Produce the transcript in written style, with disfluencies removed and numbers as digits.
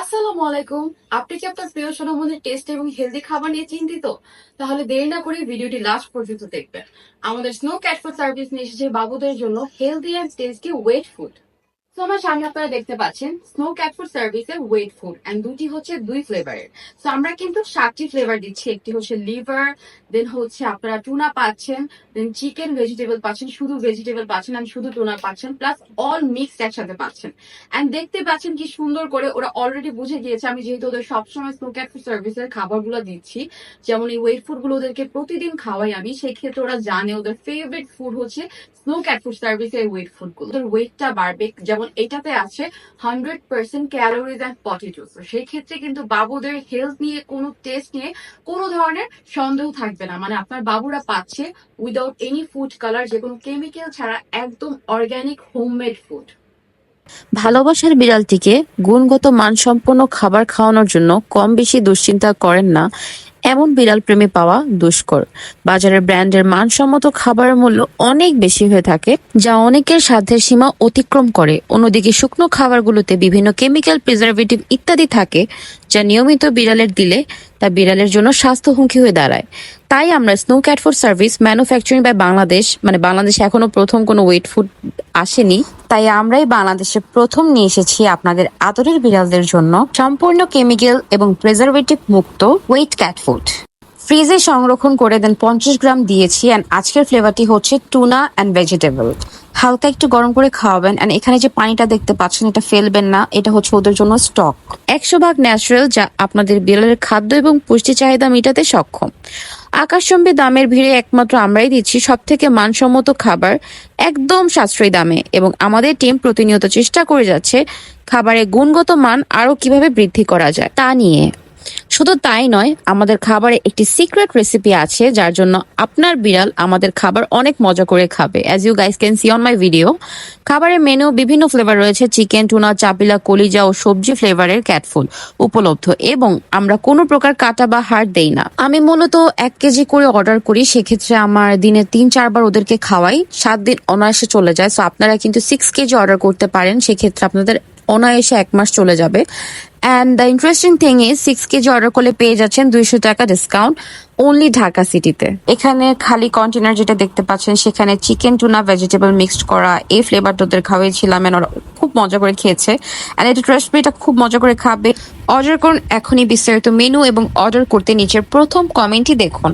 আসসালামু আলাইকুম। আপনি কি আপনার প্রিয় সোনামণির টেস্ট এবং হেলদি খাবার নিয়ে চিন্তিত? তাহলে দেরি না করে ভিডিওটি লাস্ট পর্যন্ত দেখবেন। আমাদের স্নো ক্যাট ফুড সার্ভিস নিয়ে এসেছে বাবুদের জন্য healthy and tasty wet food. তো আমার সামনে আপনারা দেখতে পাচ্ছেন স্নো ক্যাট ফুড সার্ভিসের ওয়েট ফুড এন্ড দুটি হচ্ছে দুই ফ্লেভারের। তো আমরা কিন্তু 7টি ফ্লেভার দিচ্ছি। একটি হচ্ছে লিভার, দেন হচ্ছে আপনারা টুনা পাচ্ছেন, দেন চিকেন ভেজিটেবল পাচ্ছেন, শুধু ভেজিটেবল পাচ্ছেন, আর শুধু টুনা পাচ্ছেন, প্লাস অল মিক্সড একসাথে পাচ্ছেন। এন্ড দেখতে পাচ্ছেন কি সুন্দর করে ওরা অলরেডি বুঝে গিয়েছে আমি যেহেতু ওদের সবসময় স্নো ক্যাট ফুড সার্ভিসের খাবারগুলো দিচ্ছি, যেমন এই ওয়েট ফুড গুলো ওদেরকে প্রতিদিন খাওয়াই আমি, সেই ক্ষেত্রে ওরা জানে ওদের ফেভারিট ফুড হচ্ছে স্নো ক্যাট ফুড সার্ভিসের ওয়েট ফুড গুলো। ওদের ওয়েটটা বাড়বে, যেমন এটাতে আছে 100% ক্যালোরিজ অ্যান্ড পটেটোস। সেই ক্ষেত্রে কিন্তু বাবুদের হেলথ নিয়ে কোনো টেস্ট নিয়ে কোনো ধরনের সন্দেহ থাকবে না। মানে আপনার বাবুরা পাচ্ছে উইদাউট এনি ফুড কালার, যে কোনো কেমিক্যাল ছাড়া একদম অর্গানিক হোমমেড ফুড। ভালোবাসার বিড়ালটিকে গুণগত মানসম্পন্ন খাবার খাওয়ানোর জন্য কম বেশি দুশ্চিন্তা করেন না এমন বিড়াল প্রেমী পাওয়া দুষ্কর। বাজারের ব্র্যান্ডের মানসম্মত খাবারের মূল্য অনেক বেশি হয়ে থাকে, যা অনেকের সাধ্যের সীমা অতিক্রম করে। অন্যদিকে শুকনো খাবারগুলোতে বিভিন্ন কেমিক্যাল, প্রিজারভেটিভ ইত্যাদি থাকে, যা নিয়মিত বিড়ালের দিলে তা বিড়ালের জন্য স্বাস্থ্য হুমকি হয়ে দাঁড়ায়। তাই আমরা snow cat food service manufacturing by Bangladesh, মানে বাংলাদেশে এখনো প্রথম কোনো ওয়েট ফুড আসেনি, তাই আমরাই বাংলাদেশে প্রথম নিয়ে এসেছি আপনাদের আদরের বিড়ালদের জন্য সম্পূর্ণ কেমিক্যাল এবং প্রিজারভেটিভ মুক্ত ওয়েট ক্যাট ফুড। ফ্রিজে সংরক্ষণ করে দেন 50 গ্রাম দিয়েছি। অ্যান্ড আজকের ফ্লেভারটি হচ্ছে টুনা অ্যান্ড ভেজিটেবল। হালকা একটু গরম করে খাওয়াবেন। অ্যান্ড এখানে যে পানিটা দেখতে পাচ্ছেন, এটা ফেলবেন না, এটা হচ্ছে ওদের জন্য স্টক 100% ন্যাচারাল, যা আপনাদের বিড়ালের খাদ্য এবং পুষ্টি চাহিদা মেটাতে সক্ষম। আকাশচম্বী দামের ভিড়ে একমাত্র আমরাই দিচ্ছি সব থেকে মানসম্মত খাবার একদম সাশ্রয়ী দামে, এবং আমাদের টিম প্রতিনিয়ত চেষ্টা করে যাচ্ছে খাবারের গুণগত মান আরো কিভাবে বৃদ্ধি করা যায় তা নিয়ে। শুধু তাই নয়, আমাদের খাবারে একটি সিক্রেট রেসিপি আছে, যার জন্য আপনার বিড়াল আমাদের খাবার অনেক মজা করে খাবে। As you guys can see on my video, খাবারের মেনু বিভিন্ন ফ্লেভার রয়েছে। চিকেন, টুনা, চাপিলা, কলিজা ও সবজি ফ্লেভারের ক্যাট ফুড উপলব্ধ, এবং আমরা কোনো প্রকার কাটা বা হাড় দেই না। আমি মূলত 1 কেজি করে অর্ডার করি, সেক্ষেত্রে আমার দিনে 3-4 বার ওদেরকে খাওয়াই, 7 দিন অনায়াসে চলে যায়। সো আপনারা কিন্তু 6 কেজি অর্ডার করতে পারেন, সেক্ষেত্রে আপনাদের অনায়াসে 1 মাস চলে যাবে। And the interesting thing is 6 KG order করলে পেয়ে যাচ্ছেন 200 টাকা ডিসকাউন্ট অনলি ঢাকা সিটিতে। এখানে খালি কন্টেনার যেটা দেখতে পাচ্ছেন, সেখানে চিকেন, টুনা, ভেজিটেবল মিক্সড করা এই ফ্লেভারটা ওদের খাওয়াইছিলাম, ওরা খুব মজা করে খেয়েছে। অ্যান্ড এটা ট্রাস্ট মি, এটা খুব মজা করে খাবে। অর্ডার করুন এখনই। বিস্তারিত মেনু এবং অর্ডার করতে নিচের প্রথম কমেন্টই দেখুন।